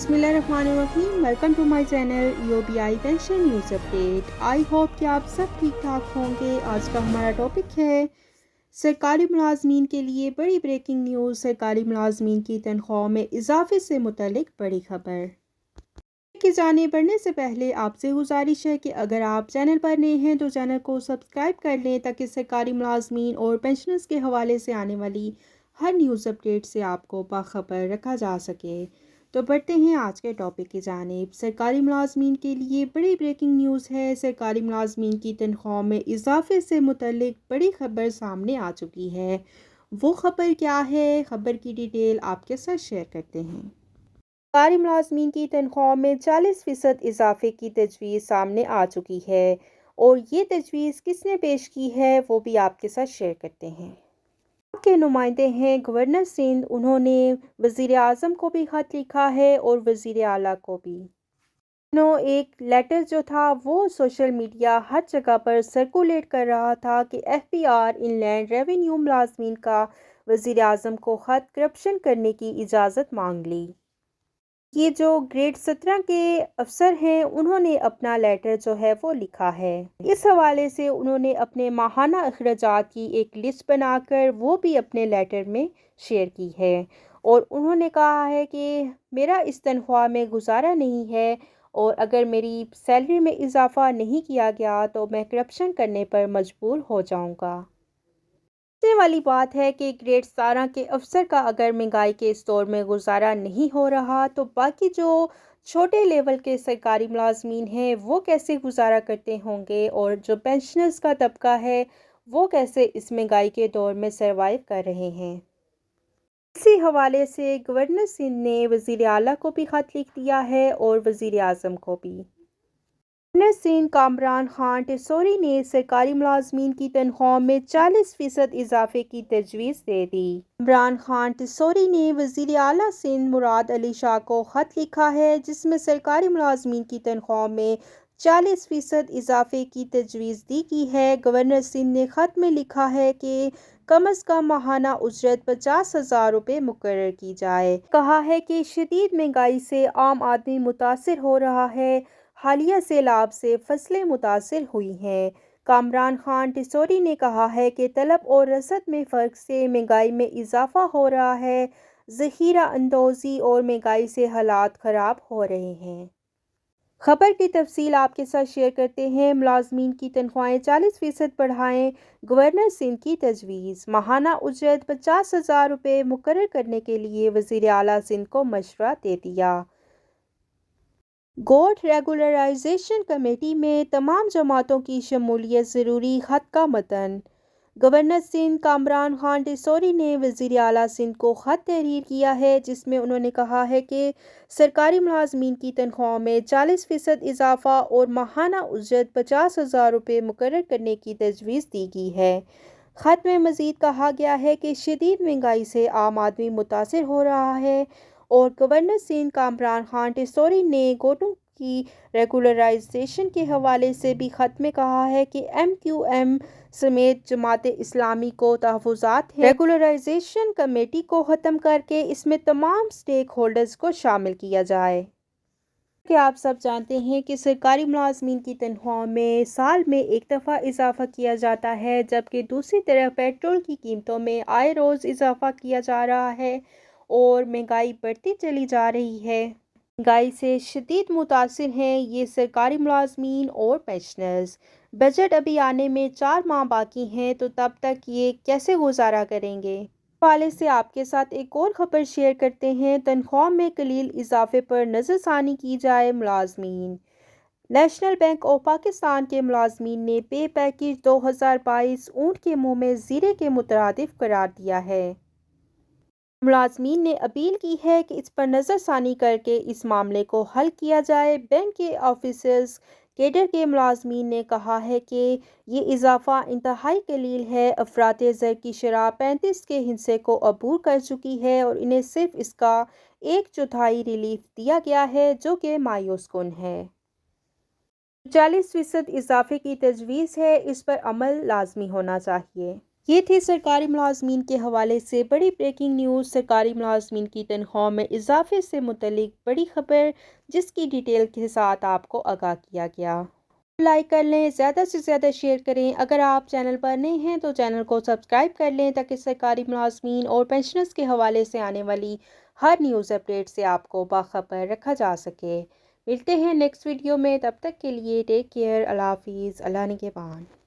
बिस्मिल्लाहिर्रहमानिर्रहीम। Welcome to my channel UBI pension news update. I hope कि आप सब ठीक ठाक होंगे। आज का हमारा टॉपिक है सरकारी मुलाजमीन के लिए बड़ी ब्रेकिंग न्यूज़। सरकारी मुलाजमीन की तनख्वाह में इजाफे से मुतल्लिक बड़ी खबर के जाने बढ़ने से पहले आपसे गुजारिश है कि अगर आप चैनल पर नए हैं तो चैनल को सब्सक्राइब कर लें ताकि सरकारी मुलाजमीन और पेंशनर्स के हवाले से आने वाली हर न्यूज़ अपडेट से आपको बाखबर रखा जा सके। तो बढ़ते हैं आज के टॉपिक की जानिब। सरकारी मुलाजमीन के लिए बड़ी ब्रेकिंग न्यूज़ है। सरकारी मुलाजमीन की तनख्वाह में इजाफे से मुतल्लिक बड़ी खबर सामने आ चुकी है। वो खबर क्या है, खबर की डिटेल आपके साथ शेयर करते हैं। सरकारी मुलाजमीन की तनख्वाह में 40% इजाफे की तजवीज़ सामने आ चुकी है और ये तजवीज़ किसने पेश की है वो भी आपके साथ शेयर करते हैं। के नुमाइंदे हैं गवर्नर सिंध, उन्होंने वज़ीर आज़म को भी ख़त लिखा है और वज़ीर आला को भी। एक लेटर जो था वो सोशल मीडिया हर जगह पर सर्कुलेट कर रहा था कि एफबीआर इनलैंड रेवेन्यू मुलाजमीन का वज़ीर आज़म को ख़त करप्शन करने की इजाज़त मांग ली। ये जो ग्रेड 17 के अफसर हैं उन्होंने अपना लेटर जो है वो लिखा है। इस हवाले से उन्होंने अपने माहाना अखराजात की एक लिस्ट बनाकर वो भी अपने लेटर में शेयर की है और उन्होंने कहा है कि मेरा इस तनख्वाह में गुजारा नहीं है और अगर मेरी सैलरी में इजाफा नहीं किया गया तो मैं करप्शन करने पर मजबूर हो जाऊंगा। सोचने वाली बात है कि ग्रेड 17 के अफसर का अगर महंगाई के इस दौर में गुजारा नहीं हो रहा तो बाकी जो छोटे लेवल के सरकारी मुलाजमीन हैं वो कैसे गुजारा करते होंगे और जो पेंशनर्स का तबका है वो कैसे इस महंगाई के दौर में सरवाइव कर रहे हैं। इसी हवाले से गवर्नर सिंध ने वज़ीर आला को भी ख़त लिख दिया है और वज़ीर आज़म को भी। गवर्नर सिंध कामरान खान टिसोरी ने सरकारी मुलाजमीन की तनख्वाह में 40% इजाफे की तजवीज़ दे दी। कामरान खान टिसोरी ने वज़ीर आला सिंध मुराद अली शाह को ख़त लिखा है जिसमें सरकारी मुलाजमीन की तनख्वाह में 40% इजाफे की तजवीज़ दी की है। गवर्नर सिंध ने ख़त में लिखा है कि कम अज़ कम माहाना उजरत 50,000 रुपये मुकर्रर की जाए। कहा है कि शदीद महंगाई से आम आदमी मुतासिर हो रहा है। हालिया सैलाब से फसलें मुतासिर हुई हैं। कामरान खान टिसोरी ने कहा है कि तलब और रसद में फ़र्क से महंगाई में इजाफा हो रहा है। ज़ख़ीरा अंदोज़ी और महंगाई से हालात ख़राब हो रहे हैं। खबर की तफसील आपके साथ शेयर करते हैं। मुलाजमीन की तनख्वाहें 40% बढ़ाएं, गवर्नर सिंध की तजवीज़। माहाना उजरत 50,000 रुपये मुकर्रर करने के लिए वज़ीर आला सिंध को मशवरा दे दिया। गोल्ड रेगुलराइजेशन कमेटी में तमाम जमातों की शमूलियत ज़रूरी, ख़त का मतन। गवर्नर सिंध कामरान खान टिसोरी ने वज़ीर आला सिंध को ख़त तहरीर किया है जिसमें उन्होंने कहा है कि सरकारी मुलाजमीन की तनख्वाह में 40% इजाफा और माहाना उजरत 50,000 रुपये मुकर्रर करने की तजवीज़ दी गई है। ख़त में मज़ीद कहा गया है कि शदीद महंगाई से आम आदमी मुतासिर हो रहा है और गवर्नर सिंध कामरान खान टिसोरी ने गोटों की रेगुलराइजेशन के हवाले से भी ख़त में कहा है कि MQM समेत जमात इस्लामी को तहफ़्फ़ुज़ात है। रेगुलराइजेशन कमेटी को ख़त्म करके इसमें तमाम स्टेक होल्डर्स को शामिल किया जाए। कि आप सब जानते हैं कि सरकारी मुलाजमीन की तनख्वाह में साल में एक दफ़ा इजाफ़ा किया जाता है जबकि दूसरी तरफ पेट्रोल की कीमतों में आए रोज़ इजाफ़ा किया जा रहा है और महंगाई बढ़ती चली जा रही है। महंगाई से शदीद मुतासिर हैं ये सरकारी मुलाजमीन और पेंशनर्स। बजट अभी आने में 4 माह बाकी हैं तो तब तक ये कैसे गुजारा करेंगे। हवाले से आपके साथ एक और ख़बर शेयर करते हैं। तनख्वाह में कलील इजाफे पर नज़रसानी की जाए मुलाजमीन। नेशनल बैंक ऑफ पाकिस्तान के मुलाजमीन ने पे पैकेज 2022 ऊँट के मुँह में ज़ीरे के मुतरादिफ करार दिया है। मुलाजमीन ने अपील की है कि इस पर नज़रसानी करके इस मामले को हल किया जाए। बैंक के ऑफिसर्स केडर के मुलाजमीन ने कहा है कि ये इजाफा इंतहाई कलील है। अफरात ज़र की शरह 35 के हिस्से को अबूर कर चुकी है और इन्हें सिर्फ इसका 1/4 रिलीफ दिया गया है जो कि मायूस कुन है। 40% इजाफे की तजवीज़ है, इस पर अमल लाजमी होना चाहिए। یہ تھی سرکاری ملازمین کے حوالے سے بڑی بریکنگ نیوز۔ سرکاری ملازمین کی تنخواہ میں اضافے سے متعلق بڑی خبر، جس کی ڈیٹیل کے ساتھ آپ کو آگاہ کیا گیا۔ لائک کر لیں، زیادہ سے زیادہ شیئر کریں۔ اگر آپ چینل پر نئے ہیں تو چینل کو سبسکرائب کر لیں تاکہ سرکاری ملازمین اور پینشنرز کے حوالے سے آنے والی ہر نیوز اپڈیٹ سے آپ کو باخبر رکھا جا سکے۔ ملتے ہیں نیکسٹ ویڈیو میں، تب تک کے لیے ٹیک کیئر، اللہ حافظ، اللہ نگہبان۔